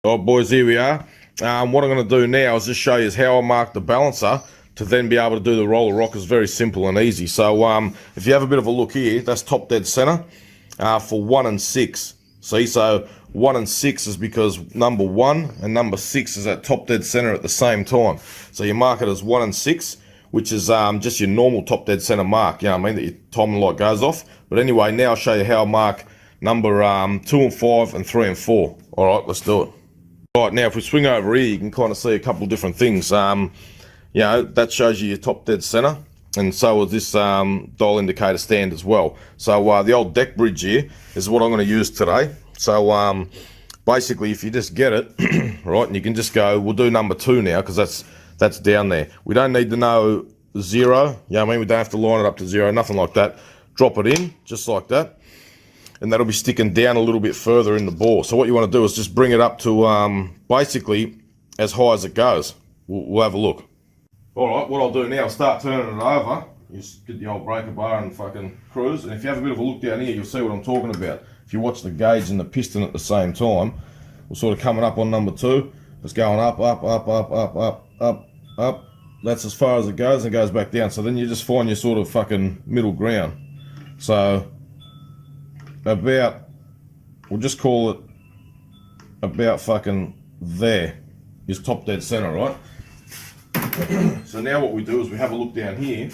All right, boys, here we are. What I'm going to do now is just show you how I mark the balancer to then be able to do the roller rockers. Very simple and easy. So if you have a bit of a look here, that's top dead center for 1 and 6. See, so 1 and 6 is because number 1 and number 6 is at top dead center at the same time. So you mark it as 1 and 6, which is just your normal top dead center mark. You know what I mean? That your timing light goes off. But anyway, now I'll show you how I mark number 2 and 5 and 3 and 4. All right, let's do it. Right, now if we swing over here, you can kind of see a couple of different things. You know, that shows you your top dead center, and so is this dial indicator stand as well. So the old deck bridge here is what I'm going to use today. So basically, if you just get it, right, and you can just go, we'll do number 2 now, because that's down there. We don't need to know 0, you know what I mean? We don't have to line it up to 0, nothing like that. Drop it in, just like that. And that'll be sticking down a little bit further in the bore. So what you want to do is just bring it up to basically as high as it goes. We'll have a look. Alright, what I'll do now is start turning it over. You just get the old breaker bar and fucking cruise. And if you have a bit of a look down here, you'll see what I'm talking about. If you watch the gauge and the piston at the same time, we're sort of coming up on number 2. It's going up, up, up, up, up, up, up, up. That's as far as it goes, and it goes back down. So then you just find your sort of fucking middle ground. So about, we'll just call it about fucking there is top dead center, right? So now what we do is we have a look down here,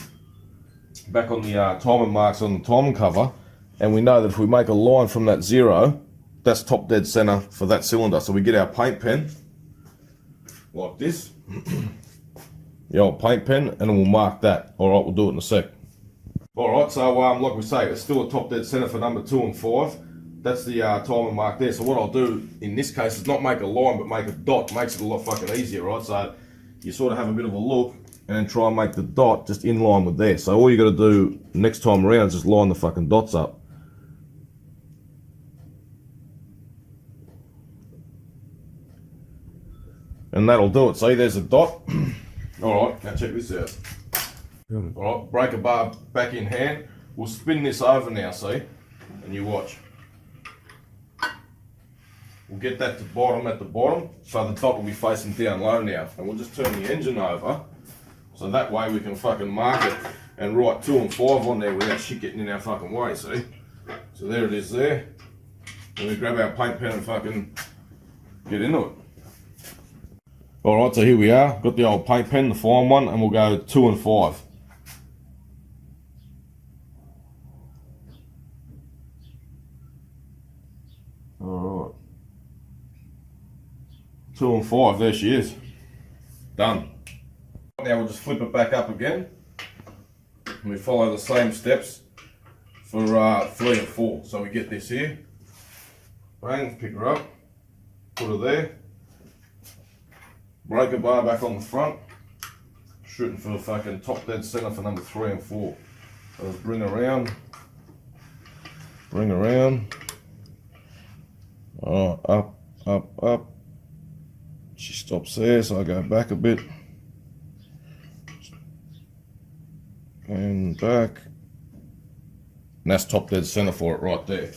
back on the timing marks on the timing cover, and we know that if we make a line from that 0, that's top dead center for that cylinder. So we get our paint pen like this, the old paint pen, and then we'll mark that. All right, we'll do it in a sec. Alright, so like we say, it's still a top dead center for number 2 and 5. That's the timing mark there. So what I'll do in this case is not make a line, but make a dot. Makes it a lot fucking easier, right? So you sort of have a bit of a look and then try and make the dot just in line with there. So all you got to do next time around is just line the fucking dots up. And that'll do it. See, there's a dot. Alright, now check this out. Alright, breaker bar back in hand. We'll spin this over now, see? And you watch. We'll get that to bottom at the bottom, so the dot will be facing down low now. And we'll just turn the engine over, so that way we can fucking mark it and write 2 and 5 on there without shit getting in our fucking way, see? So there it is there. And we grab our paint pen and fucking get into it. Alright, so here we are. Got the old paint pen, the fine one, and we'll go 2 and 5. Alright. 2 and 5, there she is. Done. Now we'll just flip it back up again. And we follow the same steps for 3 and 4. So we get this here. Bang, pick her up. Put her there. Breaker bar back on the front. Shooting for the fucking top dead center for number 3 and 4. So let's bring around. Bring around. Oh, up, up, up. She stops there, so I go back a bit. And back. And that's top dead center for it right there.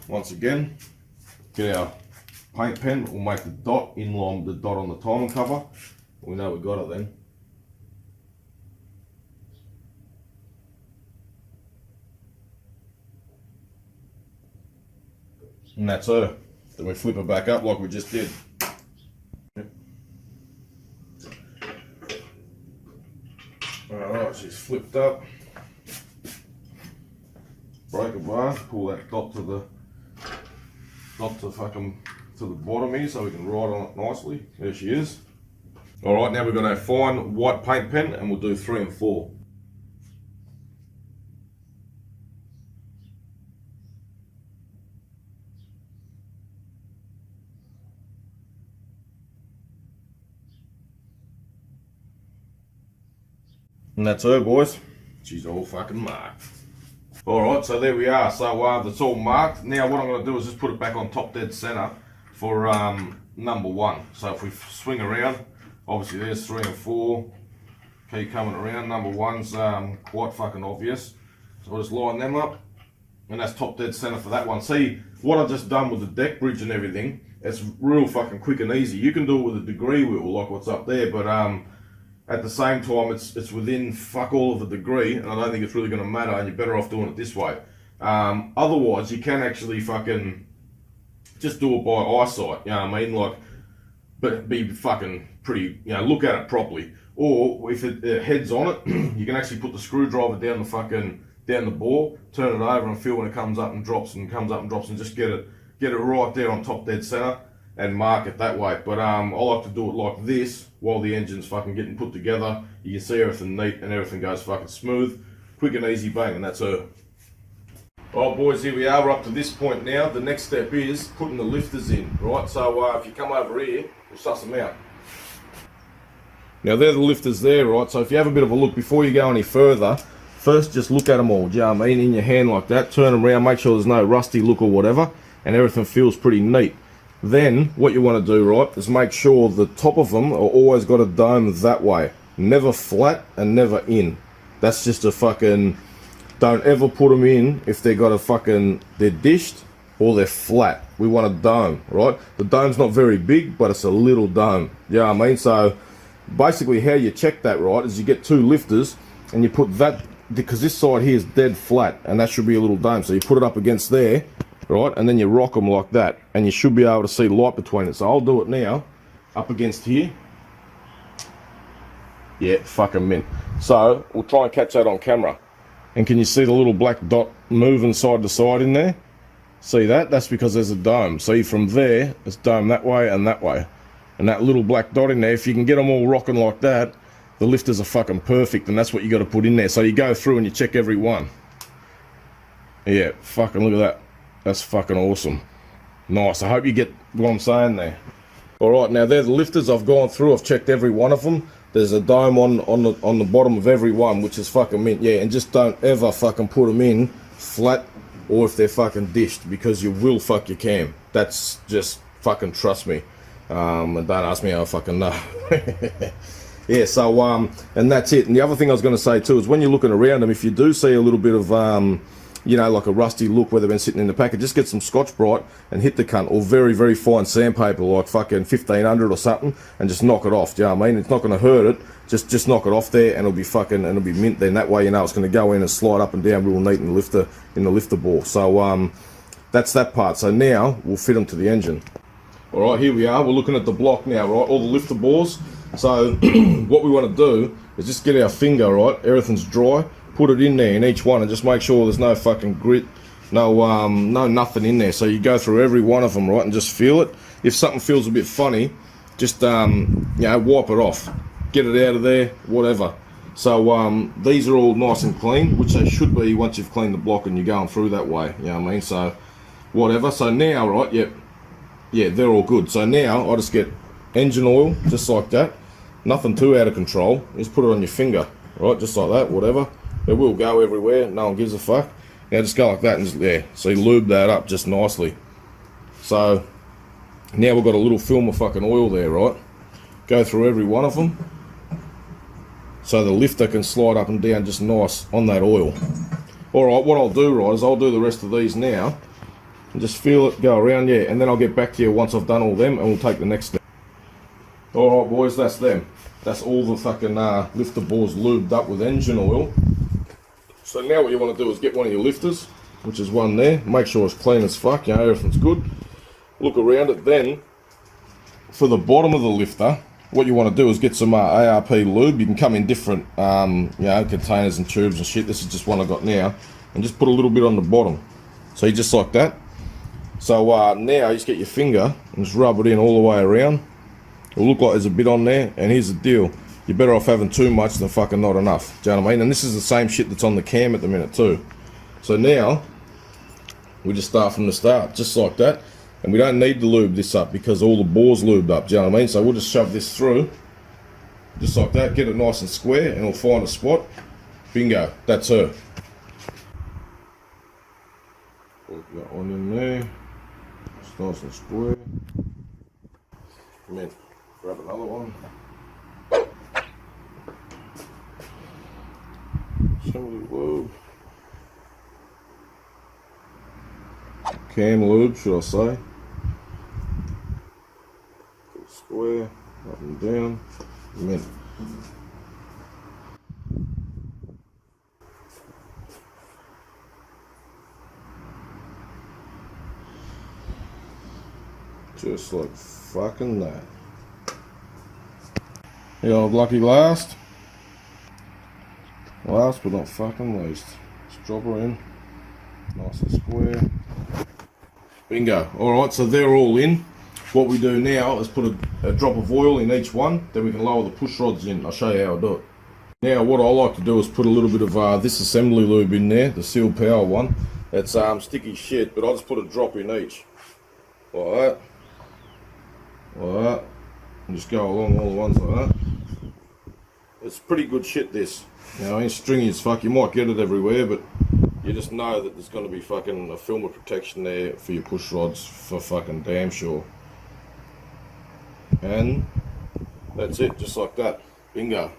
Once again, get our paint pen. We'll make the dot in line with the dot on the timing cover. We know we got it then. And that's her. Then we flip it back up like we just did. Alright, she's flipped up. Breaker bar, pull that dot to the bottom here so we can write on it nicely. There she is. Alright, now we've got our fine white paint pen and we'll do 3 and 4. And that's her, boys. She's all fucking marked. Alright, so there we are. So that's all marked. Now what I'm going to do is just put it back on top dead center for number 1. So if we swing around, obviously there's 3 and 4. Keep coming around. Number 1's quite fucking obvious. So I'll just line them up. And that's top dead center for that one. See, what I've just done with the deck bridge and everything it's real fucking quick and easy. You can do it with a degree wheel like what's up there, but at the same time it's within fuck all of the degree, and I don't think it's really going to matter, and you're better off doing it this way. Otherwise you can actually fucking just do it by eyesight, you know what I mean, like, but be fucking pretty, you know, look at it properly. Or if it heads on it, you can actually put the screwdriver down the bore, turn it over and feel when it comes up and drops and comes up and drops, and just get it right there on top dead center and mark it that way. But I like to do it like this while the engine's fucking getting put together. You can see everything neat and everything goes fucking smooth, quick and easy, bang, and that's her. Alright boys, here we are, we're up to this point now. The next step is putting the lifters in, right? So if you come over here, we'll suss them out. Now they're the lifters there, right? So if you have a bit of a look before you go any further, first just look at them all, do you know what I mean? In your hand like that, turn them around, make sure there's no rusty look or whatever, and everything feels pretty neat. Then what you want to do, right, is make sure the top of them are always got a dome that way. Never flat and never in. That's just a fucking, don't ever put them in if they got a fucking, they're dished or they're flat. We want a dome, right? The dome's not very big, but it's a little dome. You know what I mean? So basically how you check that, right, is you get two lifters and you put that, because this side here is dead flat and that should be a little dome, so you put it up against there, right, and then you rock them like that and you should be able to see light between it. So I'll do it now up against here. Yeah, fucking mint. So we'll try and catch that on camera. And can you see the little black dot moving side to side in there? See that? That's because there's a dome. See, from there it's dome that way and that way. And that little black dot in there, if you can get them all rocking like that, the lifters are fucking perfect, and that's what you got to put in there. So you go through and you check every one. Yeah, fucking look at that. That's fucking awesome. Nice. I hope you get what I'm saying there. Alright, now they're the lifters. I've gone through, I've checked every one of them. There's a dome on the bottom of every one, which is fucking mint. Yeah, and just don't ever fucking put them in flat or if they're fucking dished, because you will fuck your cam. That's just fucking, trust me. And don't ask me how I fucking know. Yeah, so and that's it. And the other thing I was going to say too is when you're looking around them, if you do see a little bit of you know, like a rusty look where they've been sitting in the packet, just get some Scotch-Brite and hit the cunt, or very, very fine sandpaper, like fucking 1500 or something, and just knock it off. Do you know what I mean? It's not going to hurt it. Just knock it off there, and it'll be fucking, and it'll be mint. Then that way, you know, it's going to go in and slide up and down real neat in the lifter bore. So that's that part. So now we'll fit them to the engine. All right, here we are. We're looking at the block now, right? All the lifter bores. So what we want to do is just get our finger, right? Everything's dry. Put it in there in each one and just make sure there's no fucking grit, no nothing in there. So you go through every one of them, right, and just feel it. If something feels a bit funny, just you know, wipe it off, get it out of there, whatever. So these are all nice and clean, which they should be once you've cleaned the block and you're going through that way. You know what I mean? So whatever. So now, right, yep, yeah, they're all good. So now I just get engine oil, just like that. Nothing too out of control. Just put it on your finger, right, just like that, whatever. It will go everywhere, no one gives a fuck. Now just go like that and just, yeah, so you lube that up just nicely. So now we've got a little film of fucking oil there, right? Go through every one of them so the lifter can slide up and down just nice on that oil. Alright, what I'll do, right, is I'll do the rest of these now and just feel it go around, yeah, and then I'll get back to you once I've done all them and we'll take the next step. Alright boys, that's them. That's all the fucking lifter bores lubed up with engine oil. So now what you want to do is get one of your lifters, which is one there, make sure it's clean as fuck, you know, everything's good. Look around it. Then for the bottom of the lifter, what you want to do is get some ARP lube. You can come in different you know, containers and tubes and shit. This is just one I got now, and just put a little bit on the bottom. So you just like that. So now you just get your finger and just rub it in all the way around. It'll look like there's a bit on there, and here's the deal. You're better off having too much than fucking not enough. Do you know what I mean? And this is the same shit that's on the cam at the minute too. So now, we just start from the start, just like that. And we don't need to lube this up because all the bore's lubed up, do you know what I mean? So we'll just shove this through, just like that, get it nice and square, and it'll find a spot. Bingo, that's her. Put that one in there, it's nice and square. Come in, grab another one. Assembly lube. Cam lube, should I say. square, up and down, mint. Just like fucking that. The old lucky last but not fucking least. Just drop her in, nice and square. Bingo. Alright, so they're all in. What we do now is put a drop of oil in each one, then we can lower the push rods in. I'll show you how I do it. Now what I like to do is put a little bit of this assembly lube in there, the Seal Power one. It's sticky shit, but I just put a drop in each. Like that. Like that. And just go along all the ones like that. It's pretty good shit, this. You know, it's stringy as fuck. You might get it everywhere, but you just know that there's going to be fucking a film of protection there for your push rods for fucking damn sure. And that's it, just like that. Bingo.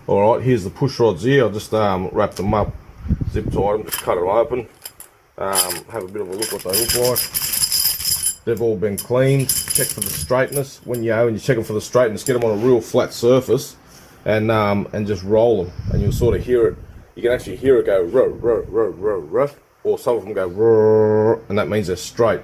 Alright, here's the push rods here. I just wrap them up, zip tie them, just cut them open. Have a bit of a look what they look like. They've all been cleaned. Check for the straightness. When you check them for the straightness, get them on a real flat surface and just roll them. And you'll sort of hear it. You can actually hear it go ruh, ruh, ruh, ruh, ruh, or some of them go ruh, and that means they're straight.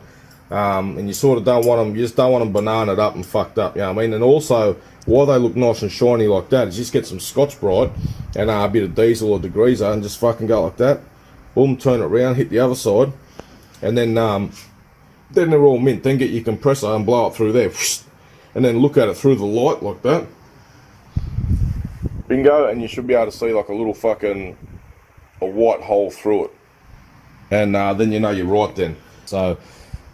And you sort of don't want them, you just don't want them bananaed up and fucked up, you know what I mean? And also, why they look nice and shiny like that is just get some Scotch-Brite and a bit of diesel or degreaser and just fucking go like that. Boom, turn it around, hit the other side, and then they're all mint. Then get your compressor and blow it through there, and then look at it through the light like that. Bingo, and you should be able to see like a little fucking a white hole through it, and then you know you're right then. So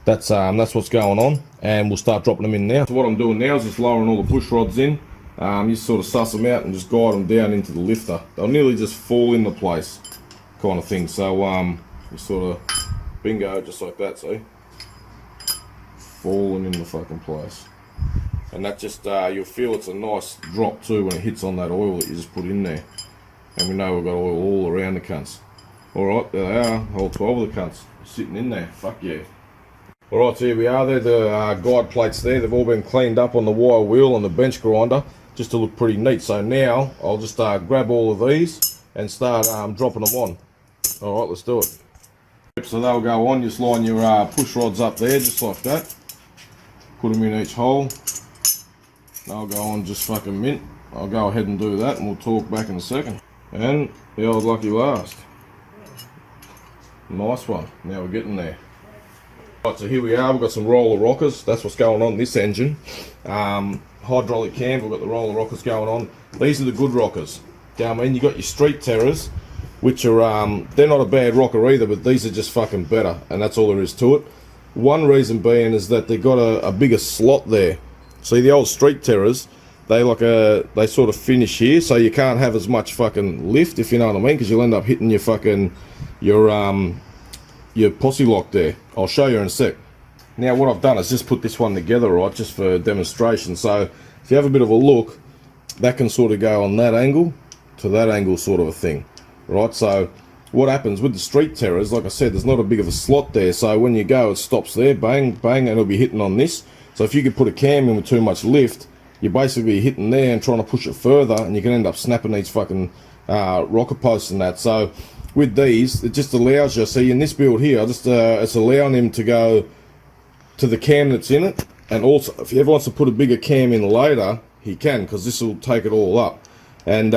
that's what's going on, and we'll start dropping them in now. So what I'm doing now is just lowering all the push rods in. You sort of suss them out and just guide them down into the lifter. They'll nearly just fall into place, kind of thing. So you sort of bingo, just like that. See, falling in the fucking place. And that just, you'll feel it's a nice drop too when it hits on that oil that you just put in there. And we know we've got oil all around the cunts. Alright, there they are, all 12 of the cunts sitting in there, fuck yeah. Alright, so here we are, they're the guide plates there. They've all been cleaned up on the wire wheel and the bench grinder, just to look pretty neat. So now, I'll just grab all of these and start dropping them on. Alright, let's do it. So they'll go on, just line your push rods up there, just like that. Put them in each hole. They'll go on just fucking mint. I'll go ahead and do that and we'll talk back in a second. And the old lucky last. Nice one. Now we're getting there. Right, so here we are. We've got some roller rockers. That's what's going on in this engine. Hydraulic cam. We've got the roller rockers going on. These are the good rockers. I mean, you got your street terrors, which are they're not a bad rocker either, but these are just fucking better, and that's all there is to it. One reason being is that they've got a bigger slot there. See, the old street terrors, they sort of finish here, so you can't have as much fucking lift, if you know what I mean, because you'll end up hitting your fucking your posse lock there. I'll show you in a sec. Now what I've done is just put this one together, right, just for demonstration. So if you have a bit of a look, that can sort of go on that angle to that angle, sort of a thing, right? So what happens with the street terrors, like I said, there's not a big of a slot there, so when you go, it stops there, bang, bang, and it'll be hitting on this. So if you could put a cam in with too much lift, you're basically hitting there and trying to push it further, and you can end up snapping these fucking rocker posts and that. So with these, it just allows you, see in this build here, it's allowing him to go to the cam that's in it, and also if he ever wants to put a bigger cam in later, he can, because this will take it all up. And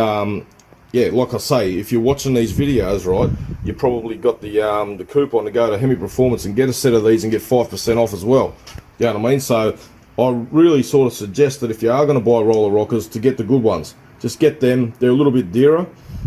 yeah, like I say, if you're watching these videos, right, you probably got the coupon to go to HEMI Performance and get a set of these and get 5% off as well. You know what I mean? So I really sort of suggest that if you are going to buy roller rockers, to get the good ones. Just get them. They're a little bit dearer.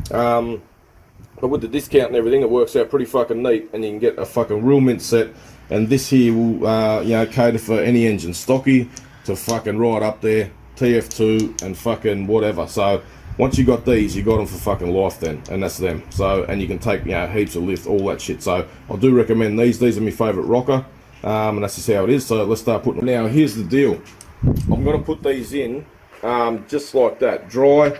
But with the discount and everything, it works out pretty fucking neat, and you can get a fucking real mint set. And this here will, you know, cater for any engine, stocky to fucking right up there, TF2 and fucking whatever. So once you got these, you got them for fucking life then, and that's them. So, and you can take, you know, heaps of lift, all that shit. So I do recommend these. These are my favourite rocker, and that's just how it is. So let's start putting them. Now here's the deal. I'm going to put these in just like that. Dry,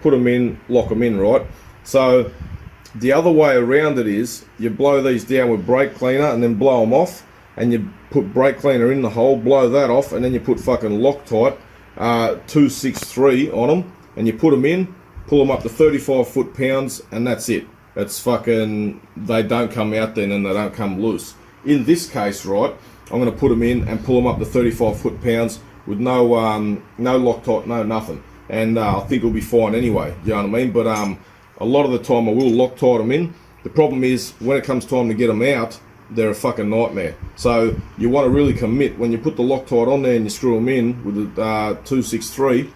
put them in, lock them in, right? So the other way around it is you blow these down with brake cleaner and then blow them off, and you put brake cleaner in the hole, blow that off, and then you put fucking Loctite 263 on them, and you put them in, pull them up to 35 foot-pounds, and that's it. It's fucking, they don't come out then and they don't come loose. In this case, right, I'm going to put them in and pull them up to 35 foot-pounds with no Loctite, no nothing. And I think it'll be fine anyway, you know what I mean? But a lot of the time I will Loctite them in. The problem is, when it comes time to get them out, they're a fucking nightmare. So you want to really commit. When you put the Loctite on there and you screw them in with the 263,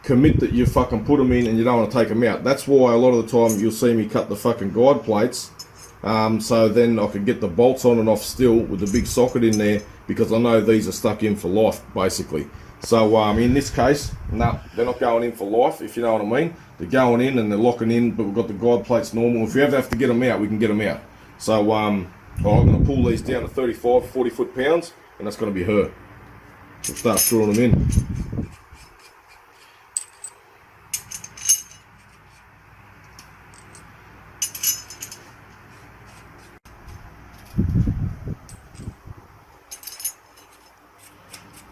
commit that you fucking put them in and you don't want to take them out. That's why a lot of the time you'll see me cut the fucking guide plates, so then I can get the bolts on and off still with the big socket in there, because I know these are stuck in for life, basically. So in this case, no, they're not going in for life, if you know what I mean. They're going in and they're locking in, but we've got the guide plates normal. If we ever have to get them out, we can get them out. So I'm going to pull these down to 35, 40 foot-pounds, and that's going to be her. We'll start screwing them in.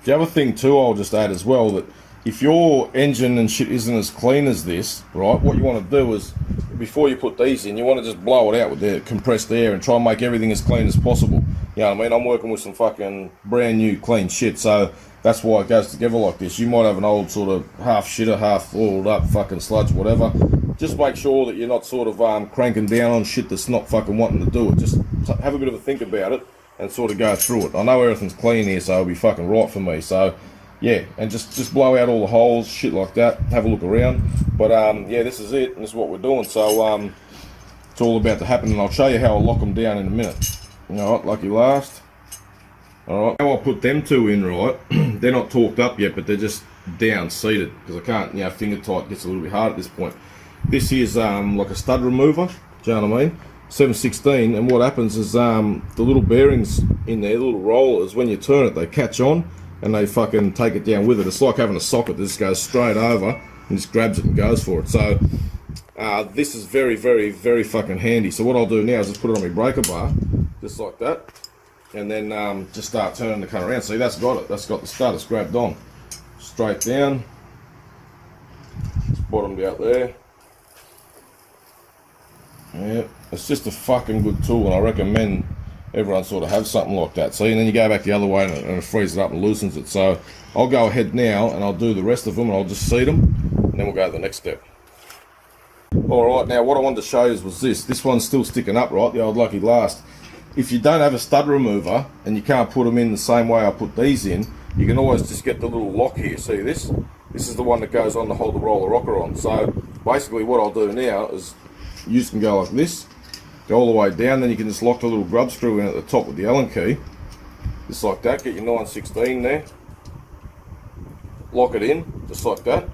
The other thing too, I'll just add as well, that if your engine and shit isn't as clean as this, right, what you want to do is, before you put these in, you want to just blow it out with the compressed air and try and make everything as clean as possible. You know what I mean? I'm working with some fucking brand new clean shit, so that's why it goes together like this. You might have an old sort of half shitter, half oiled up fucking sludge, whatever. Just make sure that you're not sort of cranking down on shit that's not fucking wanting to do it. Just have a bit of a think about it and sort of go through it. I know everything's clean here, so it'll be fucking right for me. So yeah, and just blow out all the holes, shit like that. Have a look around. But yeah, this is it, and this is what we're doing. So it's all about to happen, and I'll show you how I'll lock them down in a minute. Alright, lucky last. Alright, how I put them two in, right, they're not torqued up yet, but they're just down seated, because I can't, you know, finger tight gets a little bit hard at this point. This is like a stud remover, do you know what I mean? 716, and what happens is the little bearings in there, the little rollers, when you turn it, they catch on and they fucking take it down with it. It's like having a socket that just goes straight over and just grabs it and goes for it. So this is very, very, very fucking handy. So what I'll do now is just put it on my breaker bar, just like that, and then just start turning the car around. See, that's got it. That's got the stud. It's grabbed on. Straight down. It's bottomed out there. Yeah, it's just a fucking good tool, and I recommend everyone sort of have something like that. See, and then you go back the other way and it frees it up and loosens it. So I'll go ahead now and I'll do the rest of them, and I'll just seat them, and then we'll go to the next step. Alright, now what I wanted to show you was this. This one's still sticking up, right, the old lucky last. If you don't have a stud remover and you can't put them in the same way I put these in, you can always just get the little lock here. See this? This is the one that goes on to hold the roller rocker on. So basically what I'll do now is, you can go like this, go all the way down, then you can just lock the little grub screw in at the top with the Allen key, just like that. Get your 916 there, lock it in, just like that,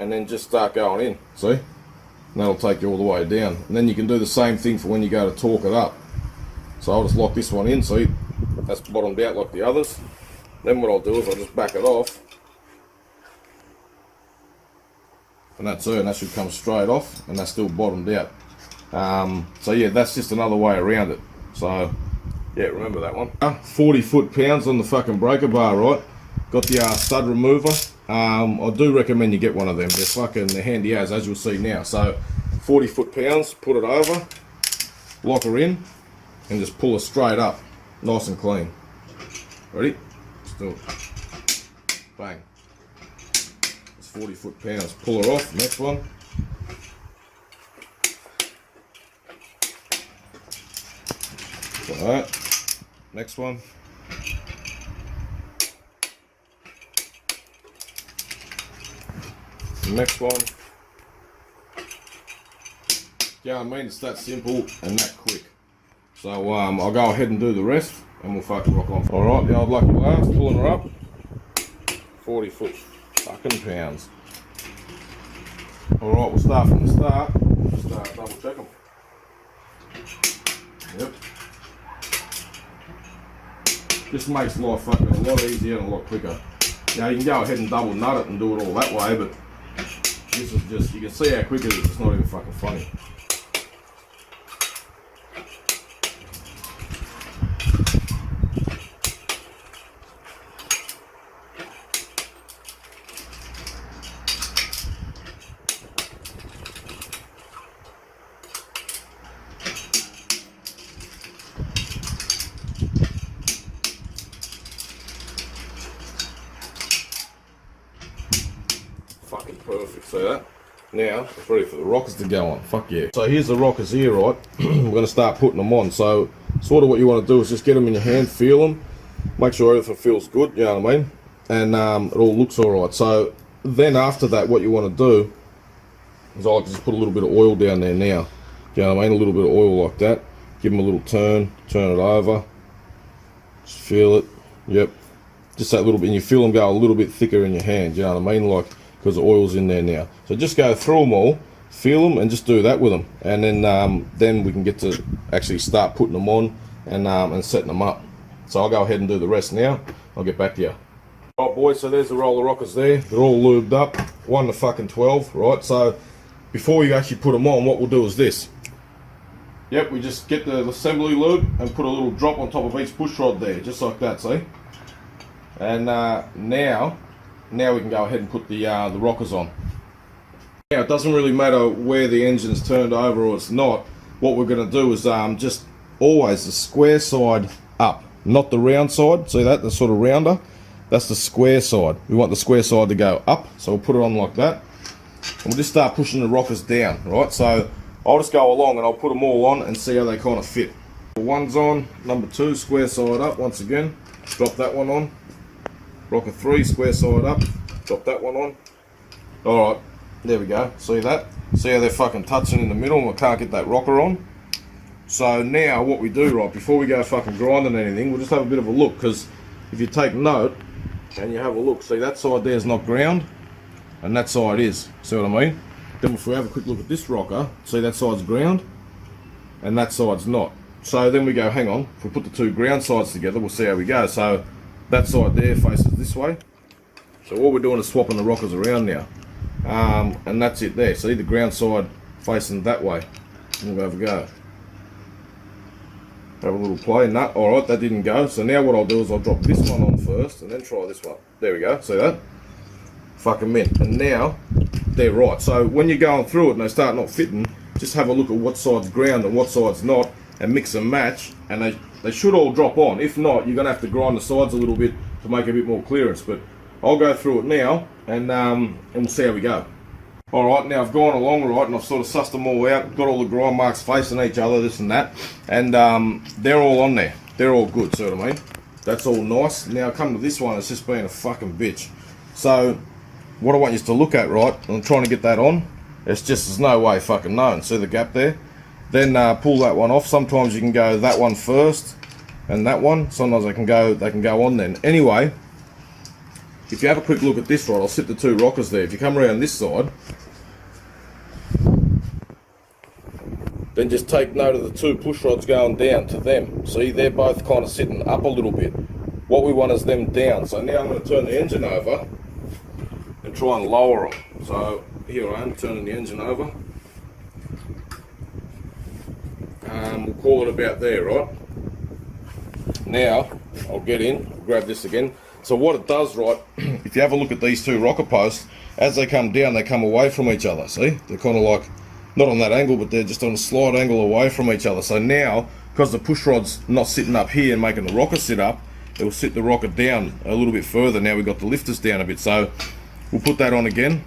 and then just start going in, see? And that'll take you all the way down. And then you can do the same thing for when you go to torque it up. So I'll just lock this one in, see? That's bottomed out like the others. Then what I'll do is I'll just back it off, and that's her, and that should come straight off, and that's still bottomed out. So yeah, that's just another way around it. So yeah, remember that one. 40 foot-pounds on the fucking breaker bar, right? Got the stud remover. I do recommend you get one of them. They're handy as you'll see now. So 40 foot-pounds, put it over, lock her in, and just pull her straight up, nice and clean. Ready? Still, bang. 40 foot-pounds. Pull her off. Next one. Alright. Next one. Next one. Yeah, I mean, it's that simple and that quick. So I'll go ahead and do the rest, and we'll fucking rock on. Alright, the old lucky last, pulling her up. 40 foot. Fucking pounds. Alright, we'll start from the start. Just double check them. Yep. This makes life fucking a lot easier and a lot quicker. Now you can go ahead and double nut it and do it all that way, but this is just, you can see how quick it is. It's not even fucking funny. Perfect, see that? Now, it's ready for the rockers to go on. Fuck yeah. So here's the rockers here, right? We're going to start putting them on. So sort of what you want to do is just get them in your hand, feel them, make sure everything feels good, you know what I mean? And it all looks alright. So then after that, what you want to do is I like to just put a little bit of oil down there now. You know what I mean? A little bit of oil like that. Give them a little turn it over. Just feel it. Yep. Just that little bit, and you feel them go a little bit thicker in your hand, you know what I mean? Like, because the oil's in there now. So just go through them all, feel them, and just do that with them. And then we can get to actually start putting them on and setting them up. So I'll go ahead and do the rest now. I'll get back to you. Right, boys, so there's the roller rockers there. They're all lubed up, 1 to fucking 12, right? So before you actually put them on, what we'll do is this. Yep, we just get the assembly lube and put a little drop on top of each push rod there, just like that, see? And now we can go ahead and put the rockers on. Now, it doesn't really matter where the engine's turned over or it's not. What we're going to do is just always the square side up, not the round side. See that? The sort of rounder? That's the square side. We want the square side to go up, so we'll put it on like that. And we'll just start pushing the rockers down, right? So I'll just go along and I'll put them all on and see how they kind of fit. One's on, number 2, square side up once again. Drop that one on. Rocker 3, square side up. Drop that one on. Alright, there we go. See that? See how they're fucking touching in the middle and we can't get that rocker on? So now what we do, right, before we go fucking grinding anything, we'll just have a bit of a look, because if you take note and you have a look, see that side there's not ground and that side is. See what I mean? Then if we have a quick look at this rocker, see that side's ground and that side's not. So then we go, hang on, if we put the two ground sides together, we'll see how we go. So that side there faces this way. So all we're doing is swapping the rockers around now. And that's it there. See the ground side facing that way. And we'll have a go. Have a little play. No, alright, that didn't go. So now what I'll do is I'll drop this one on first and then try this one. There we go, see that? Fucking mint. And now they're right. So when you're going through it and they start not fitting, just have a look at what side's ground and what side's not and mix and match, and they should all drop on. If not, you're going to have to grind the sides a little bit to make a bit more clearance. But I'll go through it now and we'll see how we go. Alright, now I've gone along right and I've sort of sussed them all out, got all the grind marks facing each other, this and that, and they're all on there. They're all good, see what I mean? That's all nice. Now come to this one, it's just being a fucking bitch. So what I want you to look at, right, I'm trying to get that on, it's just, there's no way fucking known. See the gap there? Then pull that one off. Sometimes you can go that one first and that one. Sometimes they can go on then. Anyway, if you have a quick look at this rod, I'll sit the two rockers there. If you come around this side, then just take note of the two push rods going down to them. See, they're both kind of sitting up a little bit. What we want is them down. So now I'm going to turn the engine over and try and lower them. So here I am turning the engine over. We'll call it about there, right? Now, I'll get in, grab this again. So what it does, right, if you have a look at these two rocker posts, as they come down, they come away from each other, see? They're kind of like, not on that angle, but they're just on a slight angle away from each other. So now, because the push rod's not sitting up here and making the rocker sit up, it will sit the rocker down a little bit further. Now we've got the lifters down a bit. So we'll put that on again.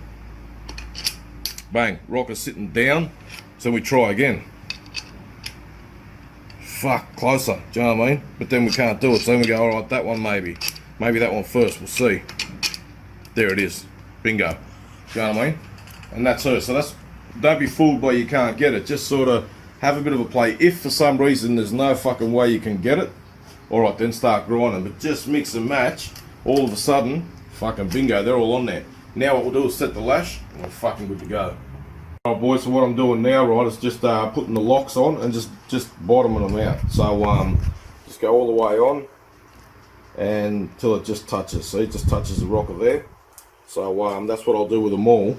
Bang, rocker's sitting down. So we try again. Fuck, closer, do you know what I mean? But then we can't do it, so then we go, alright, that one maybe that one first, we'll see. There it is, bingo, do you know what I mean? And that's her. So that's, don't be fooled by you can't get it, just sort of have a bit of a play. If for some reason there's no fucking way you can get it, alright, then start grinding, but just mix and match, all of a sudden, fucking bingo, they're all on there. Now what we'll do is set the lash, and we're fucking good to go. Alright boys, so what I'm doing now, right, is just putting the locks on and just bottoming them out. So just go all the way on until it just touches. See, it just touches the rocker there. So that's what I'll do with them all.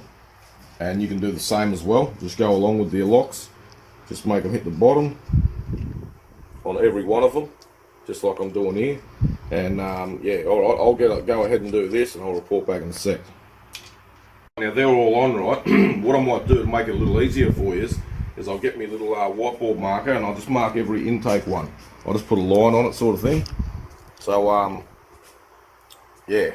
And you can do the same as well. Just go along with the locks. Just make them hit the bottom on every one of them, just like I'm doing here. And yeah, alright, I'll go ahead and do this and I'll report back in a sec. Now they're all on, right? What I might do to make it a little easier for you is I'll get me a little whiteboard marker and I'll just mark every intake one. I'll just put a line on it, sort of thing. So yeah.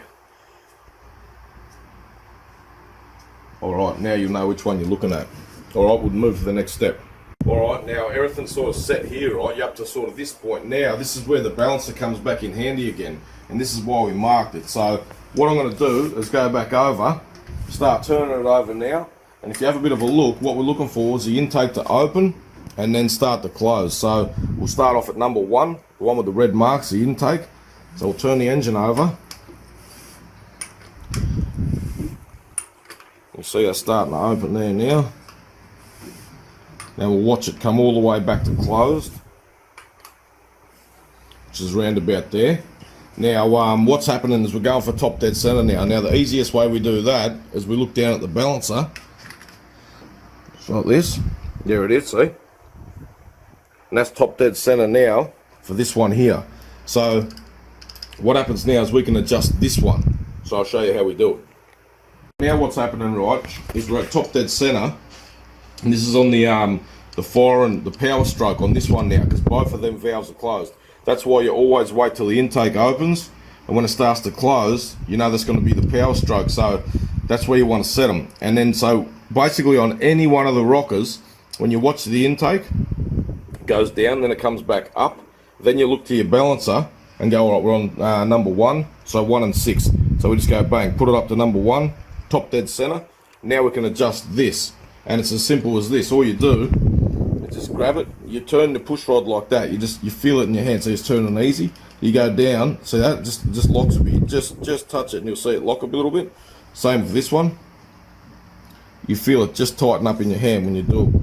Alright, now you know which one you're looking at. Alright, we'll move to the next step. Alright, now everything's sort of set here, right? You're up to sort of this point. Now, this is where the balancer comes back in handy again. And this is why we marked it. So, what I'm going to do is go back over, start turning it over now. And if you have a bit of a look, what we're looking for is the intake to open and then start to close. So, we'll start off at number 1, the one with the red marks, the intake. So, we'll turn the engine over. You'll see us starting to open there now. Now we'll watch it come all the way back to closed, which is round about there. Now what's happening is we're going for top dead center now. Now the easiest way we do that is we look down at the balancer. It's like this. There it is, see? And that's top dead center now for this one here. So what happens now is we can adjust this one. So I'll show you how we do it. Now what's happening, right, is we're at top dead center. And this is on the fire and the power stroke on this one now, because both of them valves are closed. That's why you always wait till the intake opens, and when it starts to close, you know that's going to be the power stroke. So that's where you want to set them. And then so basically on any one of the rockers, when you watch the intake, it goes down, then it comes back up. Then you look to your balancer and go, all right, we're on number 1, so 1 and 6. So we just go bang, put it up to number 1, top dead center. Now we can adjust this. And it's as simple as this. All you do is just grab it, you turn the push rod like that, you feel it in your hand, so it's turning easy. You go down, see that? Just locks a bit. Just touch it and you'll see it lock a little bit. Same with this one. You feel it just tighten up in your hand when you do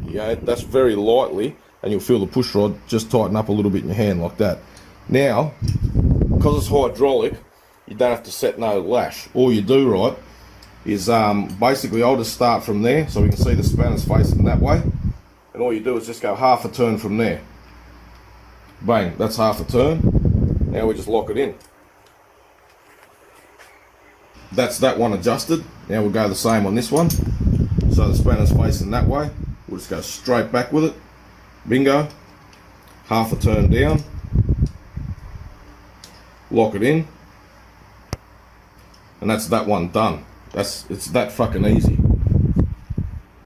it. Yeah, that's very lightly, and you'll feel the push rod just tighten up a little bit in your hand like that. Now, because it's hydraulic, you don't have to set no lash. All you do, right, is basically I'll just start from there so we can see the spanners facing that way, and all you do is just go half a turn from there. Bang, that's half a turn. Now we just lock it in. That's that one adjusted. Now we'll go the same on this one. So the spanner's facing that way, we'll just go straight back with it. Bingo. Half a turn down, lock it in, and that's that one done. It's that fucking easy.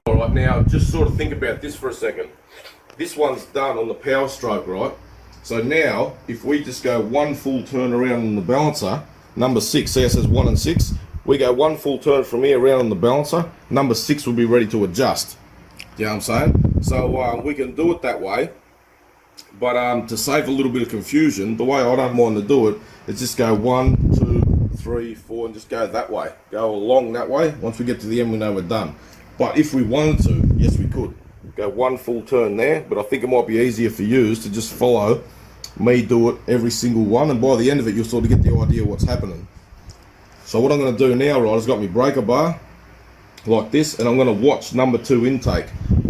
Alright, now just sort of think about this for a second. This one's done on the power stroke, right? So now, if we just go one full turn around on the balancer, number 6, see it says 1 and 6, we go one full turn from here around on the balancer, number 6 will be ready to adjust. You know what I'm saying? So we can do it that way, but to save a little bit of confusion, the way I don't mind to do it is just go 1, 2, 3, 4, and just go that way. Go along that way. Once we get to the end, we know we're done. But if we wanted to, yes, we could. Go one full turn there, but I think it might be easier for you to just follow me do it every single one, and by the end of it, you'll sort of get the idea of what's happening. So what I'm going to do now, right, is got my breaker bar like this, and I'm going to watch number 2 intake.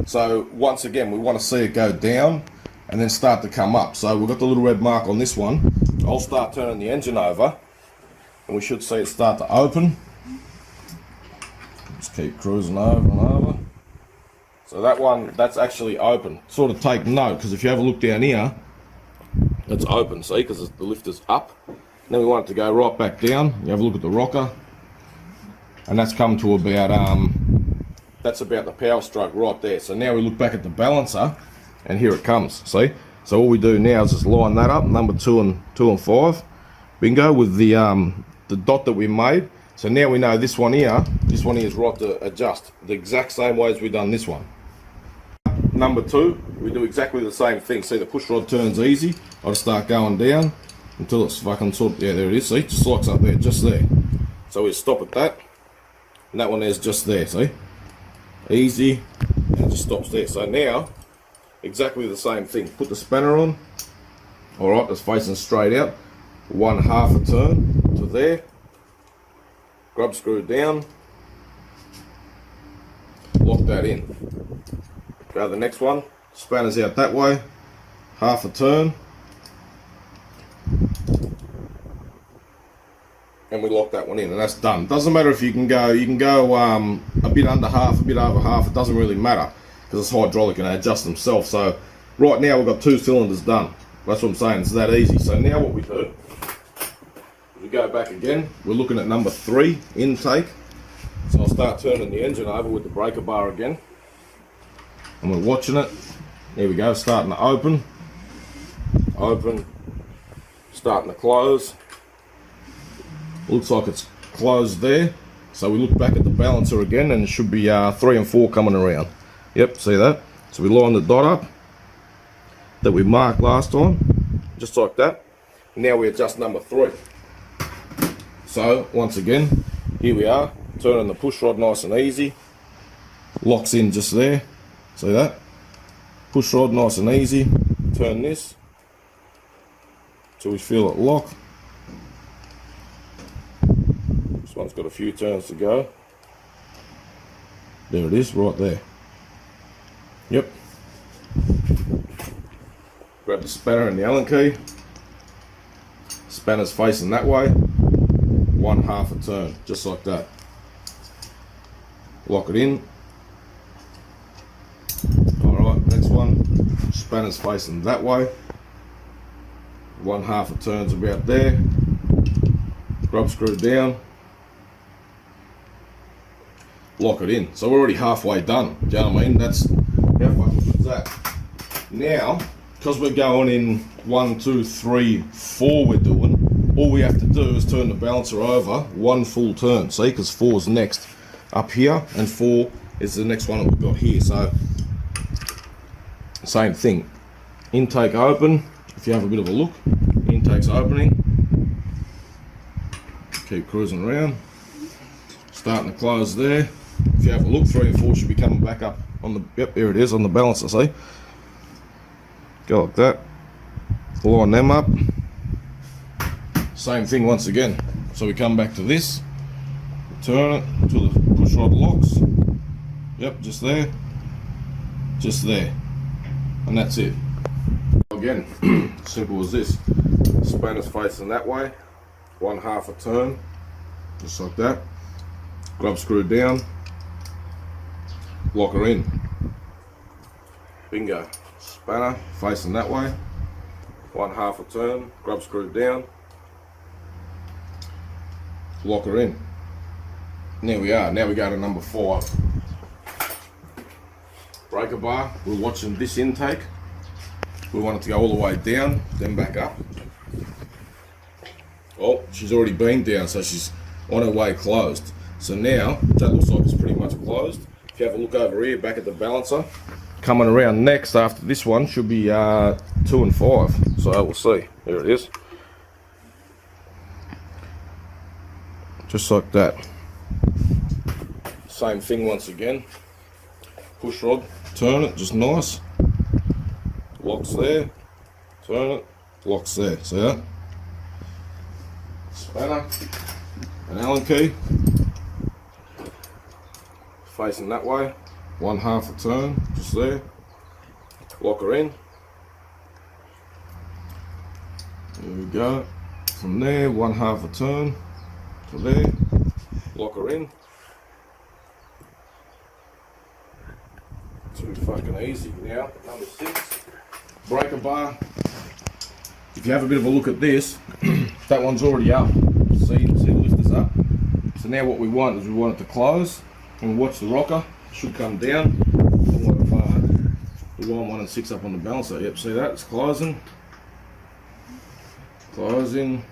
So once again, we want to see it go down and then start to come up. So we've got the little red mark on this one. I'll start turning the engine over, and we should see it start to open. Just keep cruising over and over. So that one, that's actually open. Sort of take note, because if you have a look down here, it's open, see, because the lift is up. Then we want it to go right back down. You have a look at the rocker, and that's come to about, that's about the power stroke right there. So now we look back at the balancer, and here it comes, see? So all we do now is just line that up, number 2 and 5, bingo, with the dot that we made. So now we know this one here is right to adjust, the exact same way as we done this one. Number 2, we do exactly the same thing. See, the push rod turns easy. I just start going down until it's fucking sort of, yeah, there it is, see, just locks up there, just there. So we stop at that, and that one there's just there, see? Easy, and it just stops there. So now, exactly the same thing. Put the spanner on, alright, it's facing straight out, one half a turn to there, grub screw down, lock that in. Go to the next one, spanner's out that way, half a turn, and we lock that one in, and that's done. Doesn't matter if you can go a bit under half, a bit over half, it doesn't really matter, because it's hydraulic and they adjust themselves. So right now we've got 2 cylinders done. That's what I'm saying, it's that easy. So now what we do, we go back again, we're looking at number 3, intake. So I'll start turning the engine over with the breaker bar again. And we're watching it. There we go, starting to open, starting to close. Looks like it's closed there. So we look back at the balancer again and it should be 3 and 4 coming around. Yep, see that? So we line the dot up that we marked last time, just like that. Now we adjust number 3. So once again, here we are, turning the push rod nice and easy. Locks in just there, see that? Push rod nice and easy, turn this till we feel it lock. This one's got a few turns to go. There it is, right there. Yep. Grab the spanner and the Allen key. Spanner's facing that way. 1/2 a turn, just like that. Lock it in. Alright, next one. Spanner's facing that way. 1/2 a turn's about there. Grub screw down. Lock it in. So we're already halfway done. Do you know what I mean? That's how fucking good is that. Now, because we're going in 1, 2, 3, 4 we're doing, all we have to do is turn the balancer over 1 full turn. See, because 4 is next up here and 4 is the next one that we've got here. So same thing. Intake open. If you have a bit of a look, intake's opening. Keep cruising around. Starting to close there. If you have a look, 3 and 4 should be coming back up on the, yep, there it is on the balancer, see? Go like that. Line them up. Same thing once again. So we come back to this, turn it until the push rod locks. Yep, just there, and that's it. Again, simple as this. Spanner's facing that way, 1/2 a turn, just like that. Grub screw down, lock her in. Bingo. Spanner facing that way, 1/2 a turn, grub screw down, lock her in. And there we are. Now we go to number 5. Breaker bar. We're watching this intake. We want it to go all the way down, then back up. Oh, she's already been down, so she's on her way closed. So now that looks like it's pretty much closed. If you have a look over here, back at the balancer, coming around next after this one should be 2 and 5. So we'll see. There it is. Just like that. Same thing once again. Push rod, turn it, just nice. Locks there, turn it, locks there. See that? Spanner, an Allen key. Facing that way, 1/2 a turn, just there. Lock her in. There we go. From there, 1/2 a turn to there. Lock her in. Too fucking easy. Now, number 6. Breaker bar. If you have a bit of a look at this, that one's already up. See the lifters up. So now what we want is we want it to close. And watch the rocker, should come down. The line 1 and 6 up on the balancer. Yep, see that? It's closing. Closing.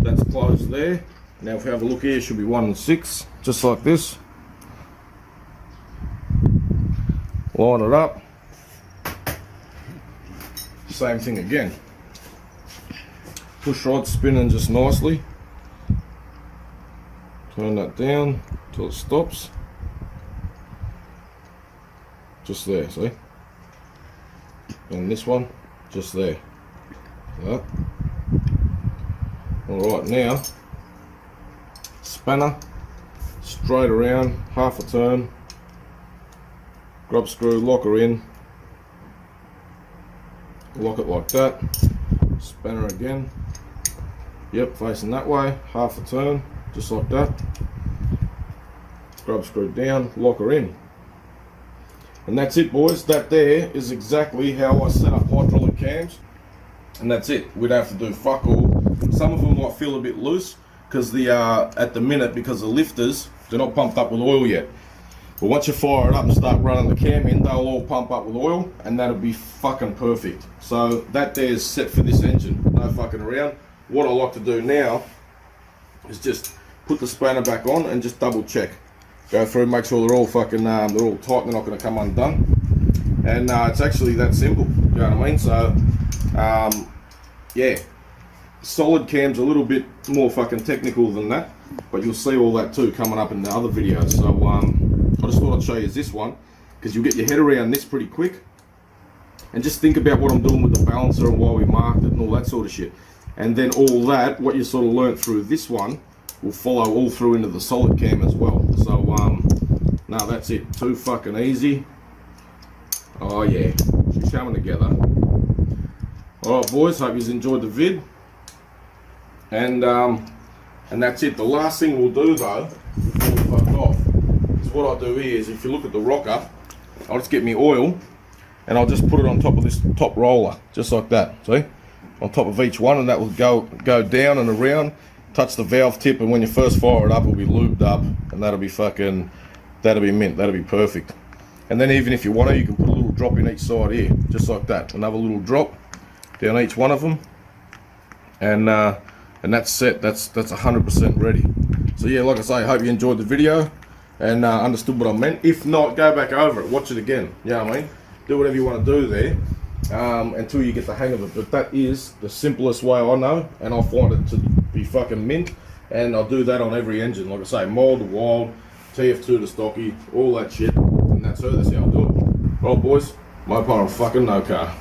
That's closed there. Now if we have a look here, it should be 1 and 6, just like this. Line it up. Same thing again. Push rod spinning just nicely. Turn that down till it stops. Just there, see? And this one, just there. That. Alright, now, spanner, straight around, 1/2 a turn. Grub screw, lock her in. Lock it like that. Spanner again. Yep, facing that way, 1/2 a turn. Just like that. Grub screw down, lock her in. And that's it, boys. That there is exactly how I set up hydraulic cams. And that's it. We don't have to do fuck all. Some of them might feel a bit loose because the at the minute, because the lifters they're not pumped up with oil yet. But once you fire it up and start running the cam in, they'll all pump up with oil, and that'll be fucking perfect. So that there's set for this engine, no fucking around. What I like to do now is just put the spanner back on and just double check. Go through, make sure they're all fucking, they're all tight, they're not going to come undone. And it's actually that simple, you know what I mean? So, yeah, solid cam's a little bit more fucking technical than that, but you'll see all that too coming up in the other videos. So, I just thought I'd show you this one, because you'll get your head around this pretty quick. And just think about what I'm doing with the balancer and why we marked it and all that sort of shit. And then all that, what you sort of learnt through this one, will follow all through into the solid cam as well. So, no, that's it. Too fucking easy. Oh yeah, she's coming together. Alright boys, hope you enjoyed the vid. And that's it. The last thing we'll do though, before we fuck off, is what I do here is, if you look at the rocker, I'll just get me oil and I'll just put it on top of this top roller, just like that, see? On top of each one, and that will go down and around, touch the valve tip, and when you first fire it up, it'll be lubed up, and that'll be fucking, that'll be mint, that'll be perfect. And then even if you want to, you can put a little drop in each side here, just like that. Another little drop down each one of them, and that's set. That's 100% ready. So yeah, like I say, I hope you enjoyed the video and understood what I meant. If not, go back over it, watch it again. You know what I mean? Do whatever you want to do there until you get the hang of it. But that is the simplest way I know, and I find it to be fucking mint. And I'll do that on every engine, like I say, mild to wild, TF2 to stocky, all that shit. And that's how I do it. Well, boys, Mopar fucking no car.